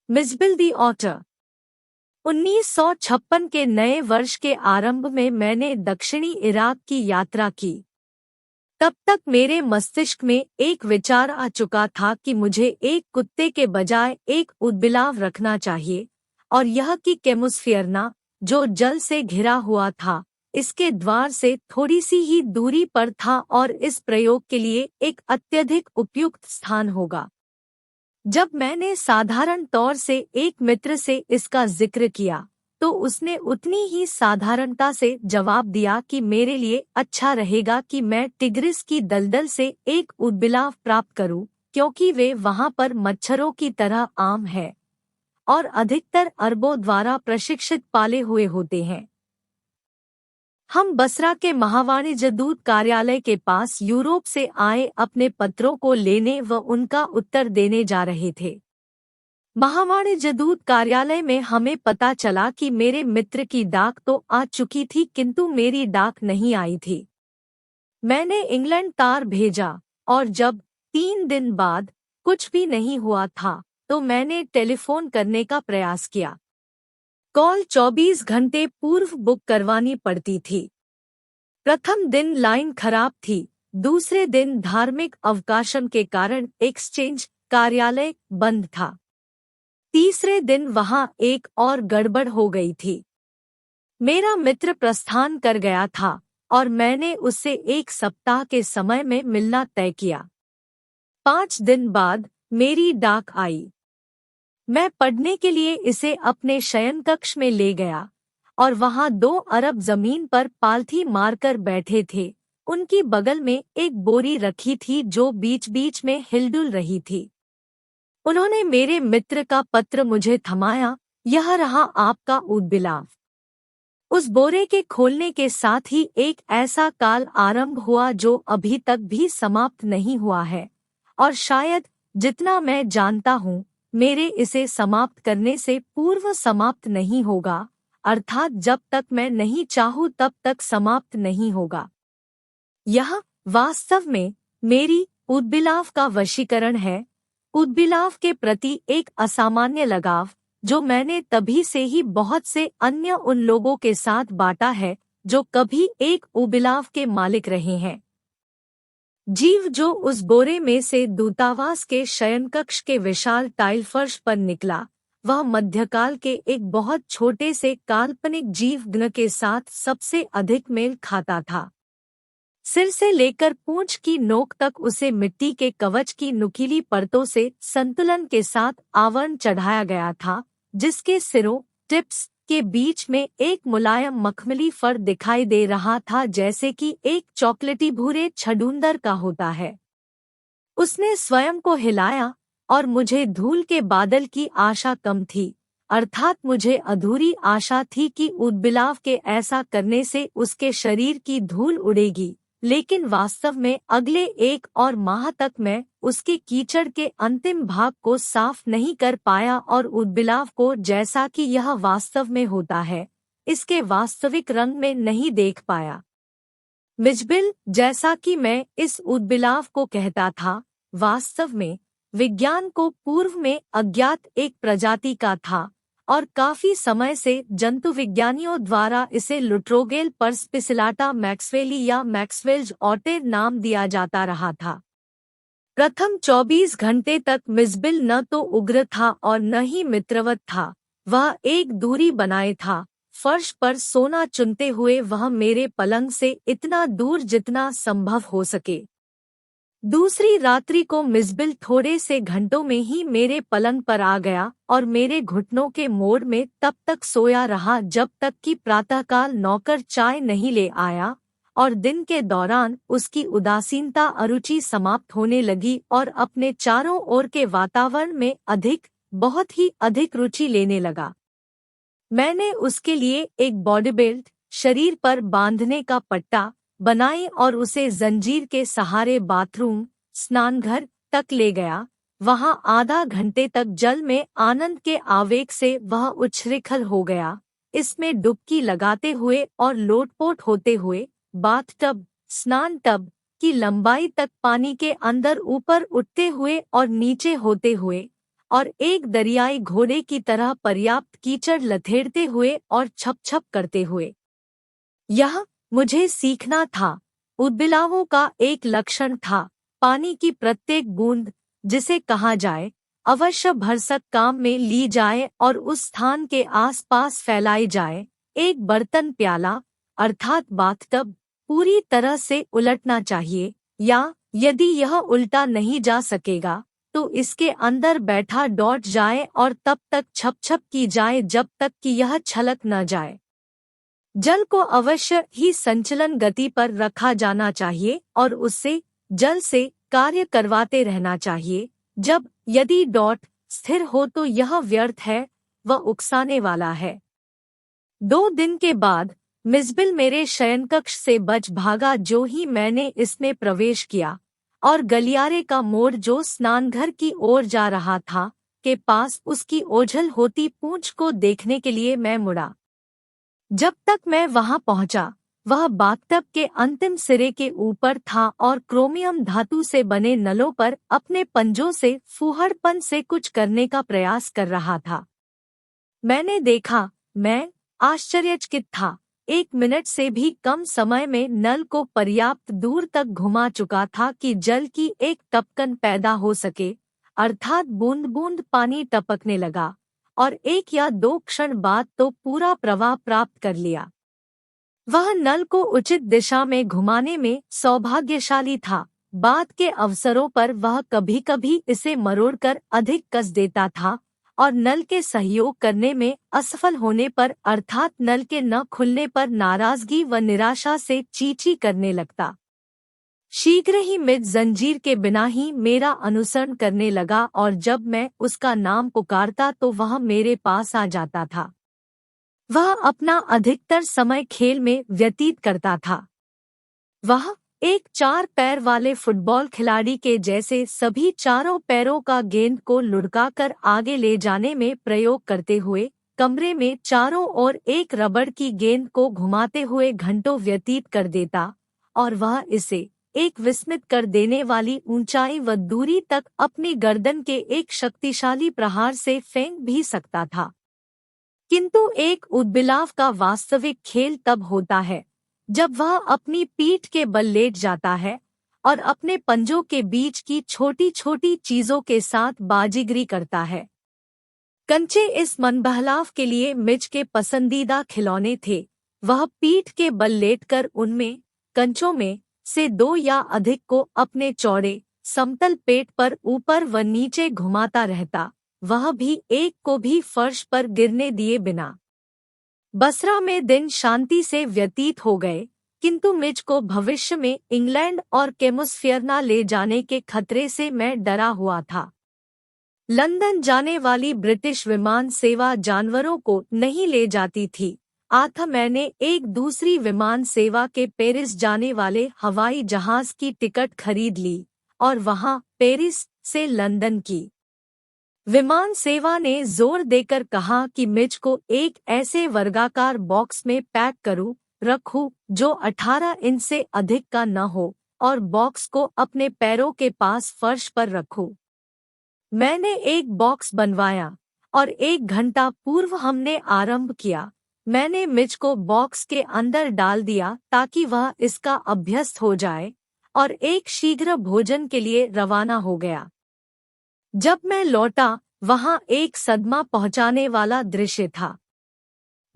मिज़बिल दी otter. 1956 के नए वर्ष के आरंभ में मैंने दक्षिणी इराक की यात्रा की। तब तक मेरे मस्तिष्क में एक विचार आ चुका था कि मुझे एक कुत्ते के बजाय एक ऊदबिलाव रखना चाहिए, और यह कि केमुसफियरना, जो जल से घिरा हुआ था, इसके द्वार से थोड़ी सी ही दूरी पर था और इस प्रयोग के लिए एक अत्यधिक उपयुक्त स्थान होगा। जब मैंने साधारण तौर से एक मित्र से इसका जिक्र किया, तो उसने उतनी ही साधारणता से जवाब दिया कि मेरे लिए अच्छा रहेगा कि मैं टिग्रिस की दलदल से एक ऊदबिलाव प्राप्त करूं, क्योंकि वे वहां पर मच्छरों की तरह आम है और अधिकतर अरबों द्वारा प्रशिक्षित पाले हुए होते हैं। हम बसरा के महावाणिज्य दूत कार्यालय के पास यूरोप से आए अपने पत्रों को लेने व उनका उत्तर देने जा रहे थे। महावाणिज्य दूत कार्यालय में हमें पता चला कि मेरे मित्र की डाक तो आ चुकी थी, किंतु मेरी डाक नहीं आई थी। मैंने इंग्लैंड तार भेजा, और जब 3 दिन बाद कुछ भी नहीं हुआ था, तो मैंने टेलीफोन करने का प्रयास किया। कॉल 24 घंटे पूर्व बुक करवानी पड़ती थी। प्रथम दिन लाइन खराब थी, दूसरे दिन धार्मिक अवकाशन के कारण एक्सचेंज कार्यालय बंद था, तीसरे दिन वहां एक और गड़बड़ हो गई थी। मेरा मित्र प्रस्थान कर गया था और मैंने उससे 1 सप्ताह के समय में मिलना तय किया। 5 दिन बाद मेरी डाक आई। मैं पढ़ने के लिए इसे अपने शयन कक्ष में ले गया, और वहां 2 अरब जमीन पर पालथी मारकर बैठे थे। उनकी बगल में एक बोरी रखी थी जो बीच बीच में हिलडुल रही थी। उन्होंने मेरे मित्र का पत्र मुझे थमाया। यह रहा आपका ऊदबिलाव। उस बोरे के खोलने के साथ ही एक ऐसा काल आरंभ हुआ जो अभी तक भी समाप्त नहीं हुआ है, और शायद, जितना मैं जानता हूँ, मेरे इसे समाप्त करने से पूर्व समाप्त नहीं होगा, अर्थात जब तक मैं नहीं चाहूँ तब तक समाप्त नहीं होगा। यह वास्तव में मेरी ऊदबिलाव का वशीकरण है, ऊदबिलाव के प्रति एक असामान्य लगाव, जो मैंने तभी से ही बहुत से अन्य उन लोगों के साथ बांटा है जो कभी एक ऊदबिलाव के मालिक रहे हैं। जीव जो उस बोरे में से दूतावास के शयनकक्ष के विशाल टाइल फर्श पर निकला, वह मध्यकाल के एक बहुत छोटे से काल्पनिक जीवगण के साथ सबसे अधिक मेल खाता था। सिर से लेकर पूंछ की नोक तक उसे मिट्टी के कवच की नुकीली परतों से संतुलन के साथ आवरण चढ़ाया गया था, जिसके सिरों टिप्स के बीच में एक मुलायम मखमली फर दिखाई दे रहा था, जैसे कि एक चॉकलेटी भूरे छडूंदर का होता है। उसने स्वयं को हिलाया, और मुझे धूल के बादल की आशा कम थी, अर्थात मुझे अधूरी आशा थी कि ऊदबिलाव के ऐसा करने से उसके शरीर की धूल उड़ेगी, लेकिन वास्तव में अगले 1 और माह तक मैं उसके कीचड़ के अंतिम भाग को साफ नहीं कर पाया और ऊदबिलाव को जैसा कि यह वास्तव में होता है, इसके वास्तविक रंग में नहीं देख पाया। मिज़बिल, जैसा कि मैं इस ऊदबिलाव को कहता था, वास्तव में विज्ञान को पूर्व में अज्ञात एक प्रजाति का था, और काफी समय से जंतु विज्ञानियों द्वारा इसे लुट्रोगेल परस्पिसिलाटा मैक्सवेली या मैक्सवेल्ज ऑटेर नाम दिया जाता रहा था। प्रथम 24 घंटे तक मिज़बिल न तो उग्र था और न ही मित्रवत था। वह एक दूरी बनाए था, फर्श पर सोना चुनते हुए वह मेरे पलंग से इतना दूर जितना संभव हो सके। दूसरी रात्रि को मिज़बिल थोड़े से घंटों में ही मेरे पलंग पर आ गया और मेरे घुटनों के मोड़ में तब तक सोया रहा जब तक कि प्रातःकाल नौकर चाय नहीं ले आया, और दिन के दौरान उसकी उदासीनता अरुचि समाप्त होने लगी और अपने चारों ओर के वातावरण में बहुत ही अधिक रुचि लेने लगा। मैंने उसके लिए एक बॉडीबेल्ट, शरीर पर बांधने का पट्टा, बनाई और उसे जंजीर के सहारे बाथरूम, स्नानघर तक ले गया। वहां आधा घंटे तक जल में आनंद के आवेग से वह उच्छृंखल हो गया, इसमें डुबकी लगाते हुए और लोटपोट होते हुए, बाथटब, स्नान टब की लंबाई तक पानी के अंदर ऊपर उठते हुए और नीचे होते हुए, और एक दरियाई घोड़े की तरह पर्याप्त कीचड़ लथेड़ते हुए और छप छप करते हुए। यह मुझे सीखना था। उद्बिलावों का एक लक्षण था, पानी की प्रत्येक बूंद, जिसे कहा जाए, अवश्य भरसक काम में ली जाए और उस स्थान के आसपास फैलाई जाए। एक बर्तन प्याला अर्थात बाथटब पूरी तरह से उलटना चाहिए, या यदि यह उल्टा नहीं जा सकेगा तो इसके अंदर बैठा डॉट जाए और तब तक छप छप की जाए जब तक कि यह छलक न जाए। जल को अवश्य ही संचलन गति पर रखा जाना चाहिए और उससे जल से कार्य करवाते रहना चाहिए। जब यदि डॉट स्थिर हो तो यह व्यर्थ है, वह उकसाने वाला है। 2 दिन के बाद मिसबिल मेरे शयनकक्ष से बच भागा जो ही मैंने इसमें प्रवेश किया, और गलियारे का मोड़ जो स्नानघर की ओर जा रहा था के पास उसकी ओझल होती पूंछ को देखने के लिए मैं मुड़ा। जब तक मैं वहां पहुंचा, वह बाथटब के अंतिम सिरे के ऊपर था और क्रोमियम धातु से बने नलों पर अपने पंजों से फूहड़पन से कुछ करने का प्रयास कर रहा था। मैंने देखा, मैं आश्चर्यचकित था। 1 मिनट से भी कम समय में नल को पर्याप्त दूर तक घुमा चुका था कि जल की एक टपकन पैदा हो सके, अर्थात बूंद बूंद पानी टपकने लगा, और 1 या 2 क्षण बाद तो पूरा प्रवाह प्राप्त कर लिया। वह नल को उचित दिशा में घुमाने में सौभाग्यशाली था। बाद के अवसरों पर वह कभी कभी इसे मरोड़कर अधिक कस देता था और नल के सहयोग करने में असफल होने पर अर्थात नल के न खुलने पर नाराजगी व निराशा से चींची करने लगता। शीघ्र ही मिज जंजीर के बिना ही मेरा अनुसरण करने लगा और जब मैं उसका नाम पुकारता तो वह मेरे पास आ जाता था। वह अपना अधिकतर समय खेल में व्यतीत करता था। वह एक 4 पैर वाले फुटबॉल खिलाड़ी के जैसे सभी चारों पैरों का गेंद को लुढ़काकर आगे ले जाने में प्रयोग करते हुए कमरे में चारों ओर एक रबड़ की गेंद को घुमाते हुए घंटों व्यतीत कर देता, और वह इसे एक विस्मित कर देने वाली ऊंचाई व दूरी तक अपनी गर्दन के एक शक्तिशाली प्रहार से फेंक भी सकता था। किंतु एक उद्बिलाव का वास्तविक खेल तब होता है जब वह अपनी पीठ के बल लेट जाता है और अपने पंजों के बीच की छोटी छोटी चीजों के साथ बाजीगरी करता है। कंचे इस मनबहलाव के लिए मिज के पसंदीदा खिलौने थे। वह पीठ के बल लेटकर उनमें कंचों में से 2 या अधिक को अपने चौड़े समतल पेट पर ऊपर व नीचे घुमाता रहता, वह भी एक को भी फर्श पर गिरने दिए बिना। बसरा में दिन शांति से व्यतीत हो गए, किंतु मिज को भविष्य में इंग्लैंड और केमोस्फियर ले जाने के खतरे से मैं डरा हुआ था। लंदन जाने वाली ब्रिटिश विमान सेवा जानवरों को नहीं ले जाती थी, अतः मैंने एक दूसरी विमान सेवा के पेरिस जाने वाले हवाई जहाज की टिकट खरीद ली और वहां पेरिस से लंदन की। विमान सेवा ने जोर देकर कहा कि मिज को एक ऐसे वर्गाकार बॉक्स में पैक रखूं जो 18 इंच से अधिक का न हो और बॉक्स को अपने पैरों के पास फर्श पर रखूं। मैंने एक बॉक्स बनवाया और 1 घंटा पूर्व हमने आरंभ किया। मैंने मिज को बॉक्स के अंदर डाल दिया ताकि वह इसका अभ्यस्त हो जाए और एक शीघ्र भोजन के लिए रवाना हो गया। जब मैं लौटा, वहां एक सदमा पहुंचाने वाला दृश्य था।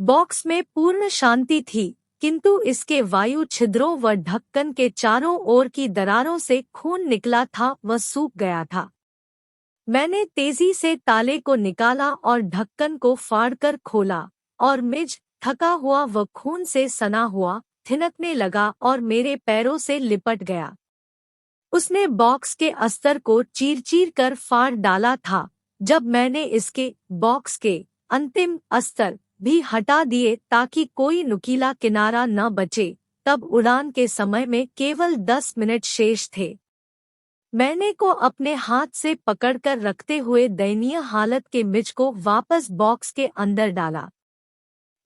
बॉक्स में पूर्ण शांति थी, किंतु इसके वायु छिद्रों व ढक्कन के चारों ओर की दरारों से खून निकला था व सूख गया था। मैंने तेजी से ताले को निकाला और ढक्कन को फाड़कर खोला, और मिज थका हुआ व खून से सना हुआ थिनकने लगा और मेरे पैरों से लिपट गया। उसने बॉक्स के अस्तर को चीर-चीर कर फाड़ डाला था। जब मैंने इसके बॉक्स के अंतिम अस्तर भी हटा दिए ताकि कोई नुकीला किनारा न बचे, तब उड़ान के समय में केवल 10 मिनट शेष थे। मैंने को अपने हाथ से पकड़कर रखते हुए दयनीय हालत के मिज को वापस बॉक्स के अंदर डाला।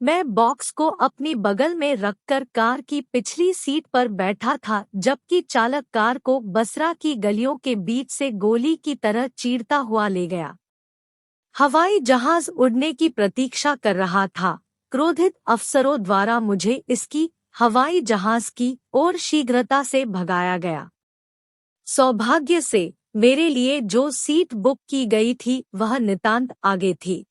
मैं बॉक्स को अपनी बगल में रखकर कार की पिछली सीट पर बैठा था, जबकि चालक कार को बसरा की गलियों के बीच से गोली की तरह चीरता हुआ ले गया। हवाई जहाज उड़ने की प्रतीक्षा कर रहा था। क्रोधित अफसरों द्वारा मुझे इसकी हवाई जहाज की ओर शीघ्रता से भगाया गया। सौभाग्य से मेरे लिए जो सीट बुक की गई थी वह नितांत आगे थी।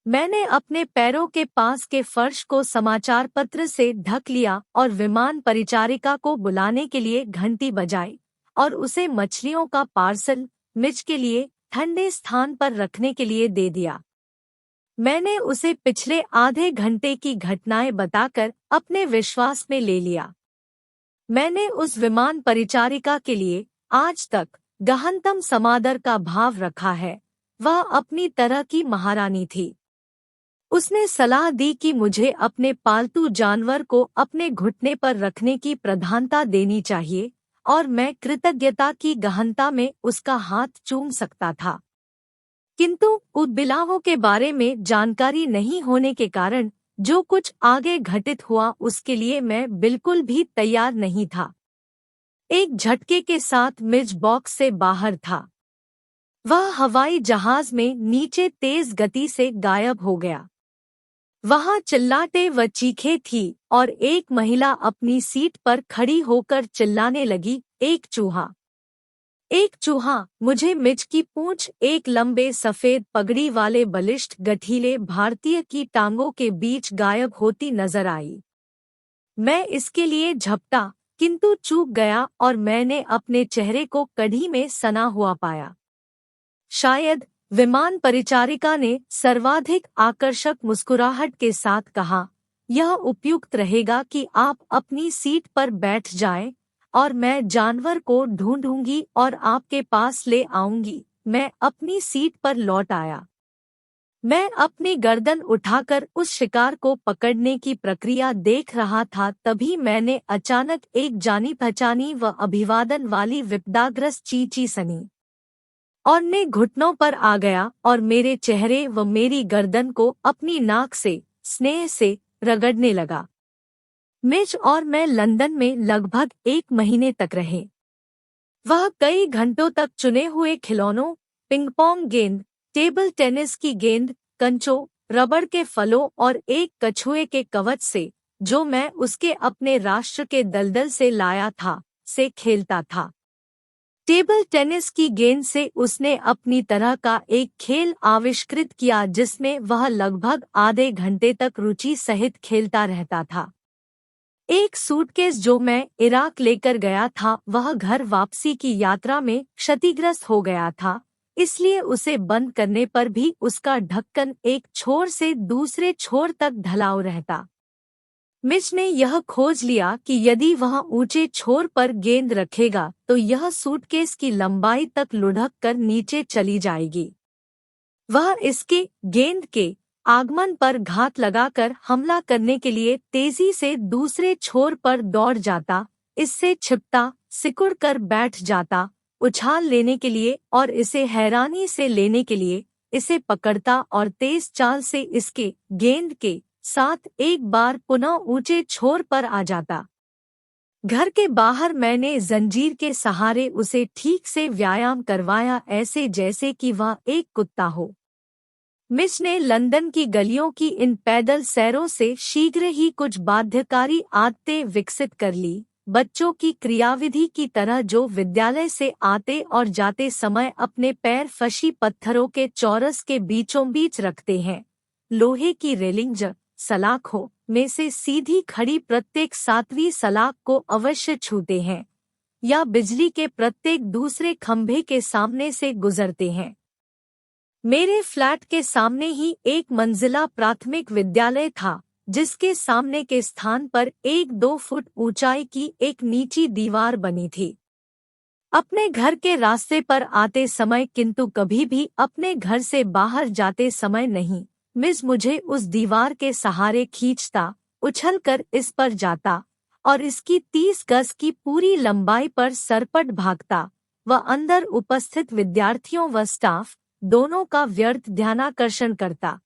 मैंने अपने पैरों के पास के फर्श को समाचार पत्र से ढक लिया और विमान परिचारिका को बुलाने के लिए घंटी बजाई और उसे मछलियों का पार्सल मिच के लिए ठंडे स्थान पर रखने के लिए दे दिया। मैंने उसे पिछले आधे घंटे की घटनाएं बताकर अपने विश्वास में ले लिया। मैंने उस विमान परिचारिका के लिए आज तक गहनतम समादर का भाव रखा है। वह अपनी तरह की महारानी थी। उसने सलाह दी कि मुझे अपने पालतू जानवर को अपने घुटने पर रखने की प्रधानता देनी चाहिए और मैं कृतज्ञता की गहनता में उसका हाथ चूम सकता था। किंतु उदबिलावों के बारे में जानकारी नहीं होने के कारण जो कुछ आगे घटित हुआ उसके लिए मैं बिल्कुल भी तैयार नहीं था। एक झटके के साथ मिज बॉक्स से बाहर था। वह हवाई जहाज में नीचे तेज गति से गायब हो गया। वहां चिल्लाते व चीखें थी और एक महिला अपनी सीट पर खड़ी होकर चिल्लाने लगी, एक चूहा, एक चूहा। मुझे मिज की पूंछ एक लंबे सफेद पगड़ी वाले बलिष्ठ गठीले भारतीय की टांगों के बीच गायब होती नजर आई। मैं इसके लिए झपटा किंतु चूक गया और मैंने अपने चेहरे को कड़ी में सना हुआ पाया। शायद विमान परिचारिका ने सर्वाधिक आकर्षक मुस्कुराहट के साथ कहा, यह उपयुक्त रहेगा कि आप अपनी सीट पर बैठ जाएं और मैं जानवर को ढूंढूंगी और आपके पास ले आऊंगी। मैं अपनी सीट पर लौट आया। मैं अपनी गर्दन उठाकर उस शिकार को पकड़ने की प्रक्रिया देख रहा था, तभी मैंने अचानक एक जानी पहचानी व अभिवादन वाली विपदाग्रस्त चींची सनी और ने घुटनों पर आ गया और मेरे चेहरे व मेरी गर्दन को अपनी नाक से स्नेह से रगड़ने लगा। मिज और मैं लंदन में लगभग 1 महीने तक रहे। वह कई घंटों तक चुने हुए खिलौनों, पिंग-पोंग गेंद, टेबल टेनिस की गेंद, कंचों, रबड़ के फलों और एक कछुए के कवच से, जो मैं उसके अपने राष्ट्र के दलदल से लाया था, से खेलता था। टेबल टेनिस की गेंद से उसने अपनी तरह का एक खेल आविष्कृत किया जिसमें वह लगभग आधे घंटे तक रुचि सहित खेलता रहता था। एक सूटकेस जो मैं इराक लेकर गया था वह घर वापसी की यात्रा में क्षतिग्रस्त हो गया था, इसलिए उसे बंद करने पर भी उसका ढक्कन एक छोर से दूसरे छोर तक ढलाव रहता। मिच ने यह खोज लिया कि यदि वह ऊंचे छोर पर गेंद रखेगा तो यह सूटकेस की लंबाई तक लुढ़क कर नीचे चली जाएगी। वह इसके गेंद के आगमन पर घात लगाकर हमला करने के लिए तेजी से दूसरे छोर पर दौड़ जाता, इससे छिपता, सिकुड़ कर बैठ जाता, उछाल लेने के लिए और इसे हैरानी से लेने के लिए इसे पकड़ता और तेज चाल से इसके गेंद के साथ एक बार पुनः ऊंचे छोर पर आ जाता। घर के बाहर मैंने जंजीर के सहारे उसे ठीक से व्यायाम करवाया, ऐसे जैसे कि वह एक कुत्ता हो। मिच ने लंदन की गलियों की इन पैदल सैरों से शीघ्र ही कुछ बाध्यकारी आदतें विकसित कर ली। बच्चों की क्रियाविधि की तरह जो विद्यालय से आते और जाते समय अपने पैर फशी पत्थरों के चौरस के बीचों बीच रखते हैं, लोहे की रेलिंग सलाखों में से सीधी खड़ी प्रत्येक 7वीं सलाख को अवश्य छूते हैं, या बिजली के प्रत्येक दूसरे खंभे के सामने से गुजरते हैं। मेरे फ्लैट के सामने ही एक मंजिला प्राथमिक विद्यालय था, जिसके सामने के स्थान पर 1-2 फुट ऊंचाई की एक नीची दीवार बनी थी। अपने घर के रास्ते पर आते समय किंतु कभी भी अपने घर से बाहर जाते समय नहीं, मिस मुझे उस दीवार के सहारे खींचता, उछलकर इस पर जाता और इसकी 30 गज की पूरी लंबाई पर सरपट भागता व अंदर उपस्थित विद्यार्थियों व स्टाफ दोनों का व्यर्थ ध्यानाकर्षण करता।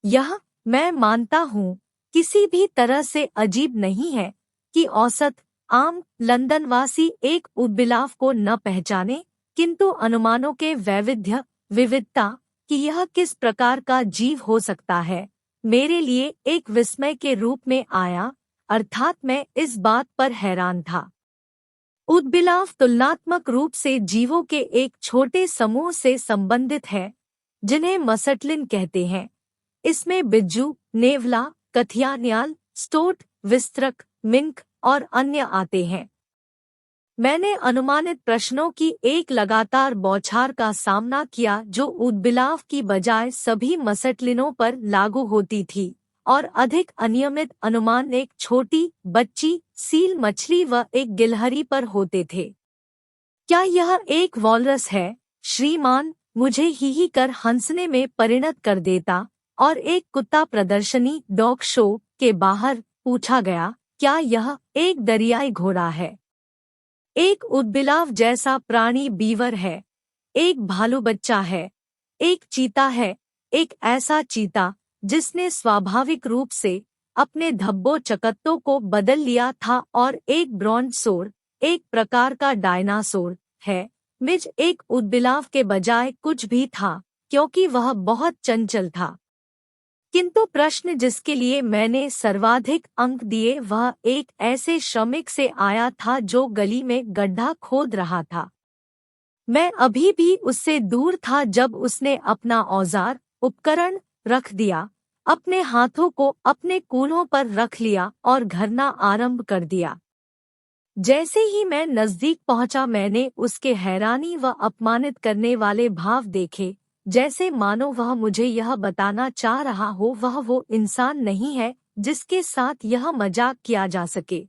यह मैं मानता हूँ किसी भी तरह से अजीब नहीं है कि औसत आम लंदनवासी एक उदबिलाव को न पहचाने, किंतु अनुमानों के विविधता कि यह किस प्रकार का जीव हो सकता है, मेरे लिए एक विस्मय के रूप में आया, अर्थात मैं इस बात पर हैरान था। उदबिलाव तुलनात्मक रूप से जीवों के एक छोटे समूह से संबंधित है, जिन्हें मसटलिन कहते हैं। इसमें बिज्जू, नेवला, कथियान्याल, स्टोट, विस्तरक, मिंक और अन्य आते हैं। मैंने अनुमानित प्रश्नों की एक लगातार बौछार का सामना किया जो उदबिलाव की बजाय सभी मसटलिनों पर लागू होती थी, और अधिक अनियमित अनुमान एक छोटी बच्ची सील मछली व एक गिलहरी पर होते थे। क्या यह एक वॉलरस है, श्रीमान? मुझे ही कर हंसने में परिणत कर देता, और एक कुत्ता प्रदर्शनी डॉग शो के बाहर पूछा गया, क्या यह एक दरियाई घोड़ा है? एक उदबिलाव जैसा प्राणी बीवर है, एक भालू बच्चा है, एक चीता है, एक ऐसा चीता जिसने स्वाभाविक रूप से अपने धब्बों चकत्तों को बदल लिया था, और एक ब्रॉन्टोसोर, एक प्रकार का डायनासोर है। मिज एक उदबिलाव के बजाय कुछ भी था, क्योंकि वह बहुत चंचल था। किंतु प्रश्न जिसके लिए मैंने सर्वाधिक अंक दिए वह एक ऐसे श्रमिक से आया था जो गली में गड्ढा खोद रहा था। मैं अभी भी उससे दूर था जब उसने अपना औजार उपकरण रख दिया, अपने हाथों को अपने कूल्हों पर रख लिया और घरना आरंभ कर दिया। जैसे ही मैं नजदीक पहुंचा मैंने उसके हैरानी व अपमानित करने वाले भाव देखे, जैसे मानो वह मुझे यह बताना चाह रहा हो वह वो इंसान नहीं है जिसके साथ यह मजाक किया जा सके।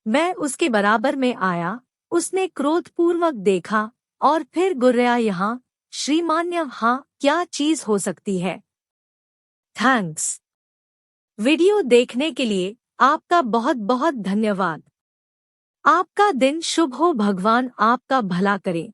मैं उसके बराबर में आया, उसने क्रोधपूर्वक देखा और फिर गुर्राया, यहाँ श्रीमान्य, हाँ क्या चीज हो सकती है? थैंक्स। वीडियो देखने के लिए आपका बहुत बहुत धन्यवाद। आपका दिन शुभ हो, भगवान आपका भला करे।